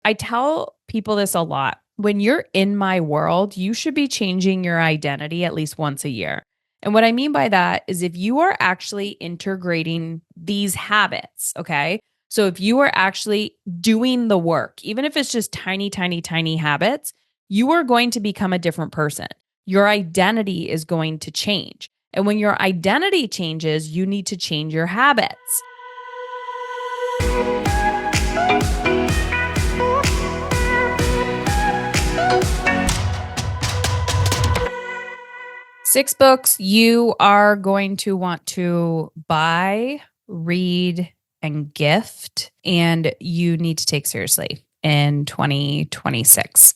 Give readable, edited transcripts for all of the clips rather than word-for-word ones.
I tell people this a lot. When you're in my world, you should be changing your identity at least once a year. And what I mean by that is if you are actually integrating these habits, okay? So if you are actually doing the work, even if it's just tiny, tiny, tiny habits, you are going to become a different person. Your identity is going to change. And when your identity changes, you need to change your habits. Six books you are going to want to buy, read, and gift, and you need to take seriously in 2026.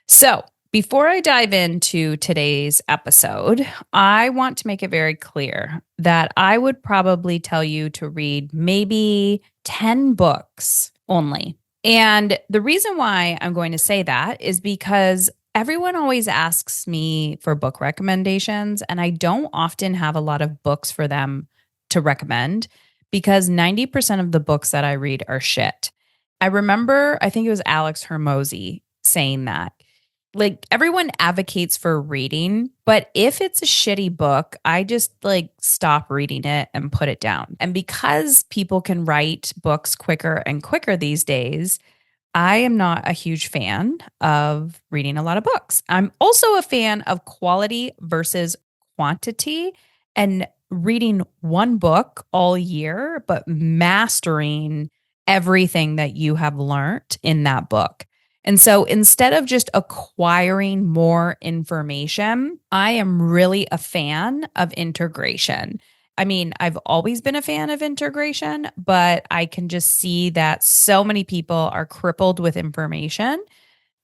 So, before I dive into today's episode, I want to make it very clear that I would probably tell you to read maybe 10 books only. And the reason why I'm going to say that is because everyone always asks me for book recommendations, and I don't often have a lot of books for them to recommend because 90% of the books that I read are shit. I remember, I think it was Alex Hermosi saying that. Like everyone advocates for reading, but if it's a shitty book, I just like stop reading it and put it down. And because people can write books quicker and quicker these days, I am not a huge fan of reading a lot of books. I'm also a fan of quality versus quantity and reading one book all year, but mastering everything that you have learned in that book. And so instead of just acquiring more information, I am really a fan of integration. I mean, I've always been a fan of integration, but I can just see that so many people are crippled with information.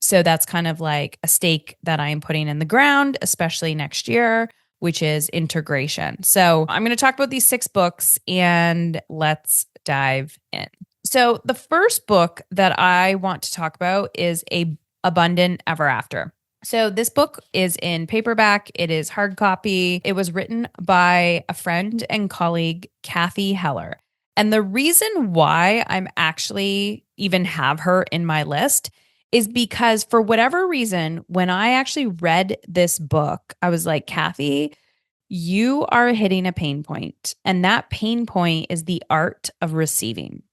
So that's kind of like a stake that I am putting in the ground, especially next year, which is integration. So I'm going to talk about these six books and let's dive in. So the first book that I want to talk about is Abundant Ever After. So this book is in paperback. It is hard copy. It was written by a friend and colleague, Kathy Heller. And the reason why I'm actually even have her in my list is because for whatever reason, when I actually read this book, I was like, Kathy, you are hitting a pain point. And that pain point is the art of receiving.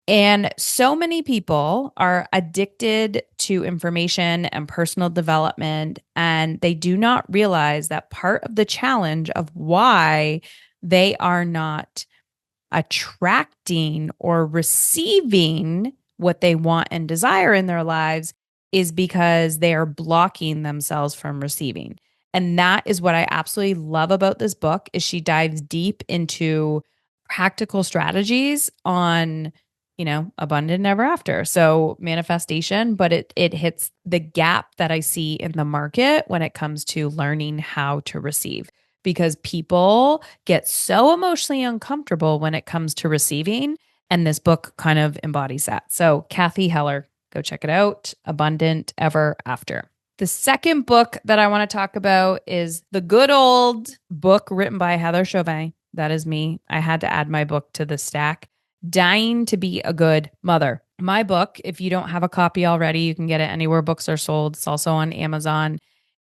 And so many people are addicted to information and personal development, and they do not realize that part of the challenge of why they are not attracting or receiving what they want and desire in their lives is because they are blocking themselves from receiving. And that is what I absolutely love about this book is she dives deep into practical strategies on abundant ever after. So manifestation, but it hits the gap that I see in the market when it comes to learning how to receive because people get so emotionally uncomfortable when it comes to receiving. And this book kind of embodies that. So Kathy Heller, go check it out. Abundant Ever After. The second book that I want to talk about is the good old book written by Heather Chauvin. That is me. I had to add my book to the stack. Dying to Be a Good Mother. My book, if you don't have a copy already, you can get it anywhere books are sold. It's also on Amazon,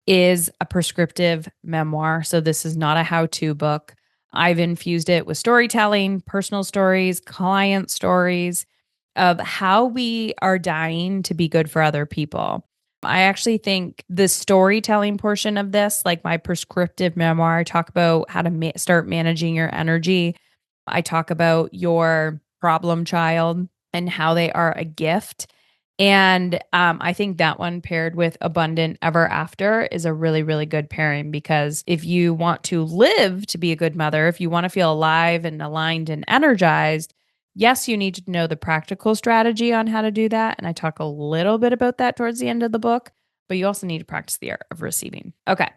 is a prescriptive memoir. So this is not a how-to book. I've infused it with storytelling, personal stories, client stories of how we are dying to be good for other people. I actually think the storytelling portion of this, like my prescriptive memoir, I talk about how to start managing your energy. I talk about your problem child and how they are a gift. And I think that one paired with Abundant Ever After is a really, really good pairing because if you want to live to be a good mother, if you want to feel alive and aligned and energized, yes, you need to know the practical strategy on how to do that. And I talk a little bit about that towards the end of the book, but you also need to practice the art of receiving. Okay.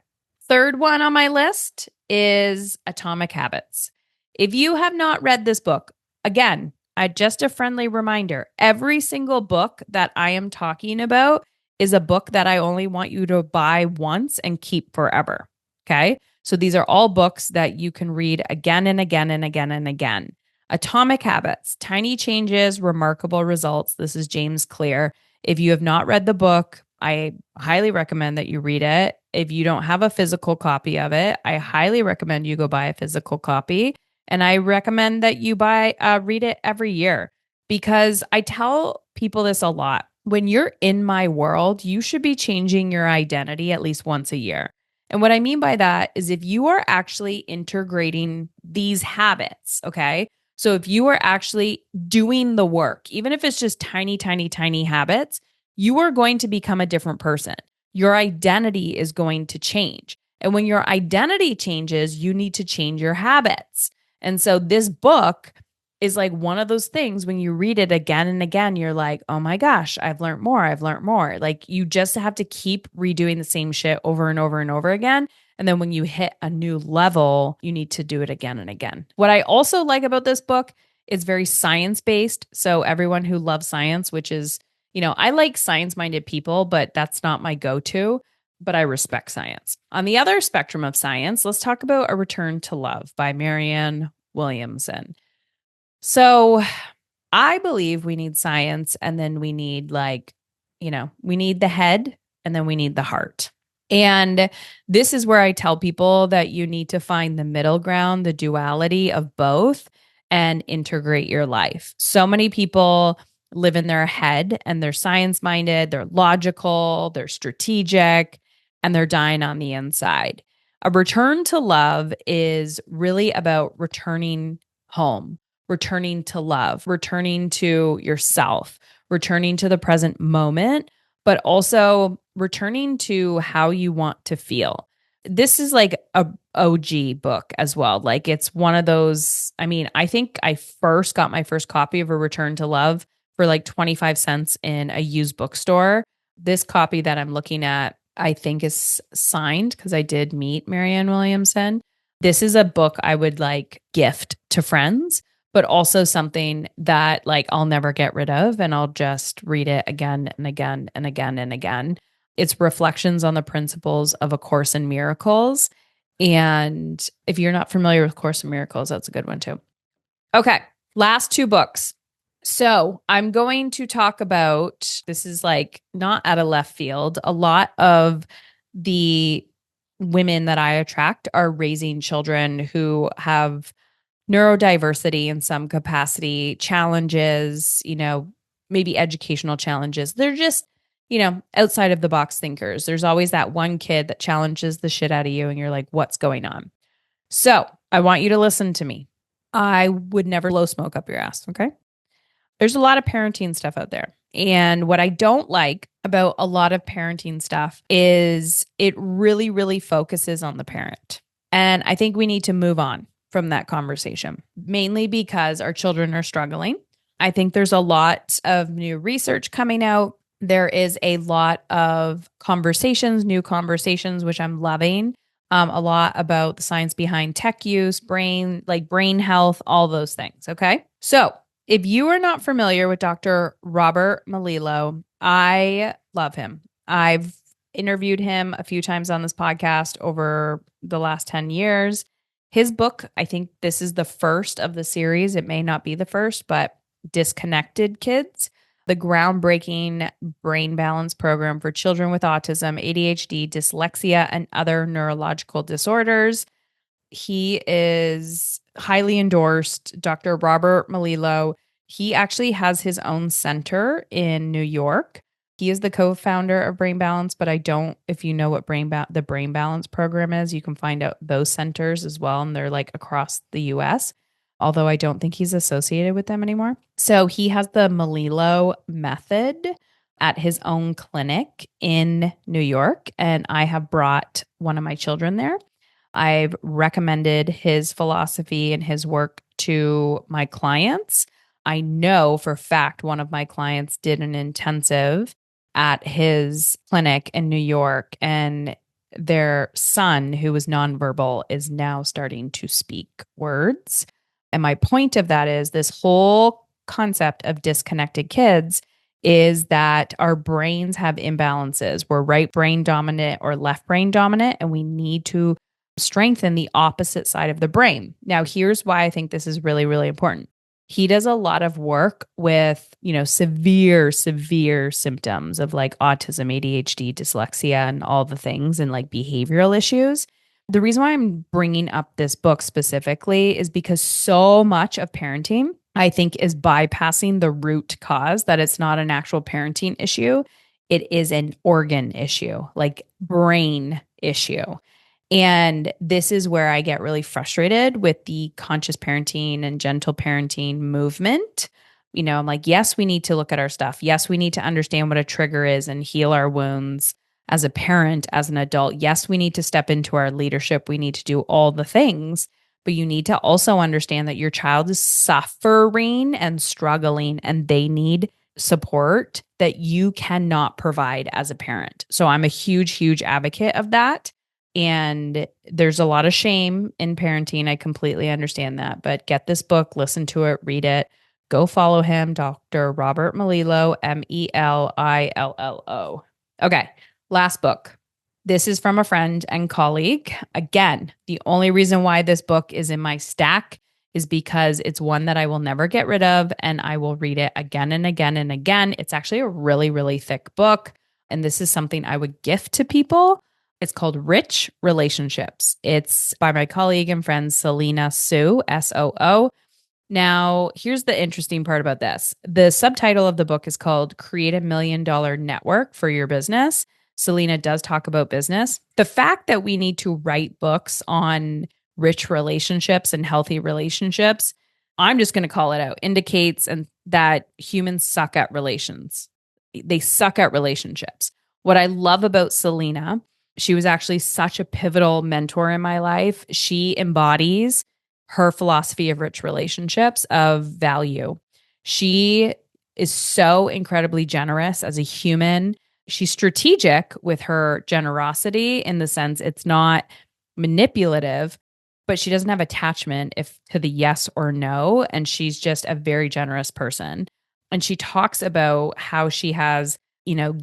Third one on my list is Atomic Habits. If you have not read this book, again, just a friendly reminder, every single book that I am talking about is a book that I only want you to buy once and keep forever. Okay. So these are all books that you can read again and again and again and again. Atomic Habits, Tiny Changes, Remarkable Results. This is James Clear. If you have not read the book, I highly recommend that you read it. If you don't have a physical copy of it, I highly recommend you go buy a physical copy. And I recommend that you read it every year because I tell people this a lot. When you're in my world, you should be changing your identity at least once a year. And what I mean by that is if you are actually integrating these habits, okay? So if you are actually doing the work, even if it's just tiny, tiny, tiny habits, you are going to become a different person. Your identity is going to change. And when your identity changes, you need to change your habits. And so this book is like one of those things when you read it again and again, you're like, oh my gosh, I've learned more. I've learned more. Like you just have to keep redoing the same shit over and over and over again. And then when you hit a new level, you need to do it again and again. What I also like about this book is very science based. So everyone who loves science, which is, I like science minded people, but that's not my go to. But I respect science. On the other spectrum of science, let's talk about A Return to Love by Marianne Williamson. So I believe we need science and then we need we need the head and then we need the heart. And this is where I tell people that you need to find the middle ground, the duality of both and integrate your life. So many people live in their head and they're science minded, they're logical, they're strategic, and they're dying on the inside. A return to love is really about returning home, returning to love, returning to yourself, returning to the present moment, but also returning to how you want to feel. This is like a OG book as well. Like it's one of those, I think I first got my first copy of A Return to Love for like 25 cents in a used bookstore. This copy that I'm looking at, I think is signed because I did meet Marianne Williamson. This is a book I would like gift to friends, but also something that like I'll never get rid of and I'll just read it again and again and again and again. It's reflections on the principles of A Course in Miracles. And if you're not familiar with Course in Miracles, that's a good one too. Okay, last two books. So I'm going to talk about, this is like not out of left field. A lot of the women that I attract are raising children who have neurodiversity in some capacity, challenges, maybe educational challenges. They're just, outside of the box thinkers. There's always that one kid that challenges the shit out of you and you're like, what's going on? So I want you to listen to me. I would never blow smoke up your ass. Okay. There's a lot of parenting stuff out there. And what I don't like about a lot of parenting stuff is it really, really focuses on the parent. And I think we need to move on from that conversation, mainly because our children are struggling. I think there's a lot of new research coming out. There is a lot of conversations, new conversations, which I'm loving. A lot about the science behind tech use, brain health, all those things. Okay. So if you are not familiar with Dr. Robert Melillo, I love him. I've interviewed him a few times on this podcast over the last 10 years. His book, I think this is the first of the series. It may not be the first, but Disconnected Kids, the groundbreaking brain balance program for children with autism, ADHD, dyslexia, and other neurological disorders. He is highly endorsed. Dr. Robert Melillo, he actually has his own center in New York. He is the co-founder of Brain Balance, but I don't, if you know what the Brain Balance program is, you can find out those centers as well. And they're like across the US, although I don't think he's associated with them anymore. So he has the Melillo method at his own clinic in New York. And I have brought one of my children there. I've recommended his philosophy and his work to my clients. I know for a fact one of my clients did an intensive at his clinic in New York, and their son, who was nonverbal, is now starting to speak words. And my point of that is this whole concept of disconnected kids is that our brains have imbalances. We're right brain dominant or left brain dominant, and we need to strengthen the opposite side of the brain. Now, here's why I think this is really, really important. He does a lot of work with, severe symptoms of like autism, ADHD, dyslexia, and all the things and like behavioral issues. The reason why I'm bringing up this book specifically is because so much of parenting, I think, is bypassing the root cause that it's not an actual parenting issue. It is an organ issue, like brain issue. And this is where I get really frustrated with the conscious parenting and gentle parenting movement. I'm like, yes, we need to look at our stuff. Yes, we need to understand what a trigger is and heal our wounds as a parent, as an adult. Yes, we need to step into our leadership. We need to do all the things. But you need to also understand that your child is suffering and struggling, and they need support that you cannot provide as a parent. So I'm a huge, huge advocate of that. And there's a lot of shame in parenting. I completely understand that. But get this book, listen to it, read it. Go follow him, Dr. Robert Melillo, Melillo. Okay, last book. This is from a friend and colleague. Again, the only reason why this book is in my stack is because it's one that I will never get rid of, and I will read it again and again and again. It's actually a really, really thick book. And this is something I would gift to people. It's called Rich Relationships. It's by my colleague and friend, Selena Soo, Soo. Now, here's the interesting part about this. The subtitle of the book is called Create $1 Million Network for Your Business. Selena does talk about business. The fact that we need to write books on rich relationships and healthy relationships, I'm just going to call it out, indicates that humans suck at relations. They suck at relationships. What I love about Selena, she was actually such a pivotal mentor in my life. She embodies her philosophy of rich relationships, of value. She is so incredibly generous as a human. She's strategic with her generosity in the sense it's not manipulative, but she doesn't have attachment to the yes or no. And she's just a very generous person. And she talks about how she has,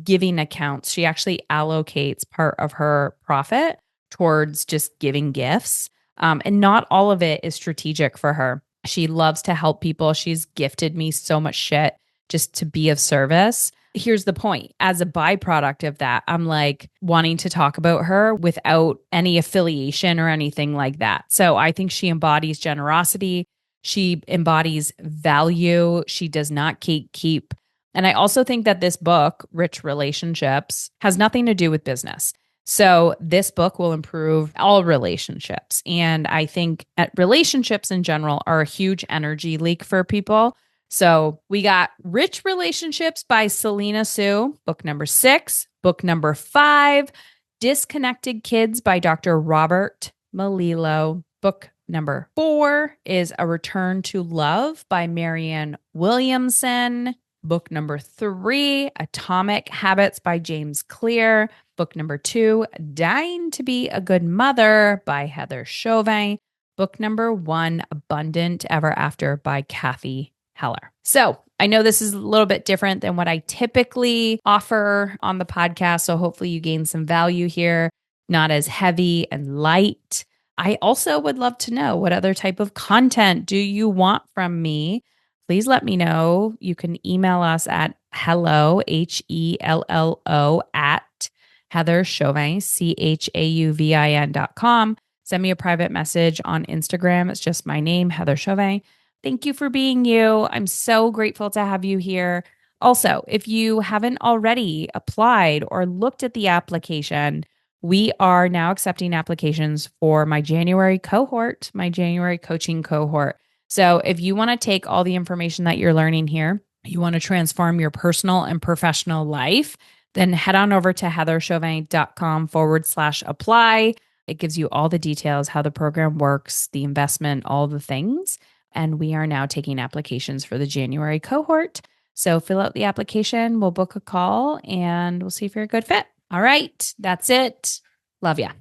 giving accounts. She actually allocates part of her profit towards just giving gifts. And not all of it is strategic for her. She loves to help people. She's gifted me so much shit just to be of service. Here's the point. As a byproduct of that, I'm like wanting to talk about her without any affiliation or anything like that. So I think she embodies generosity. She embodies value. She does not keep. And I also think that this book, Rich Relationships, has nothing to do with business. So this book will improve all relationships. And I think relationships in general are a huge energy leak for people. So we got Rich Relationships by Selena Soo, book number 6. Book number 5, Disconnected Kids by Dr. Robert Melillo. Book number 4 is A Return to Love by Marianne Williamson. Book number 3, Atomic Habits by James Clear. Book number 2, Dying to Be a Good Mother by Heather Chauvin. Book number 1, Abundant Ever After by Kathy Heller. So I know this is a little bit different than what I typically offer on the podcast. So hopefully you gain some value here, not as heavy and light. I also would love to know, what other type of content do you want from me? Please let me know. You can email us at hello, HELLO, at Heather Chauvin, CHAUVIN.com. Send me a private message on Instagram. It's just my name, Heather Chauvin. Thank you for being you. I'm so grateful to have you here. Also, if you haven't already applied or looked at the application, we are now accepting applications for my January cohort, my January coaching cohort. So if you want to take all the information that you're learning here, you want to transform your personal and professional life, then head on over to heatherchauvin.com/apply. It gives you all the details, how the program works, the investment, all the things. And we are now taking applications for the January cohort. So fill out the application, we'll book a call, and we'll see if you're a good fit. All right, that's it. Love ya.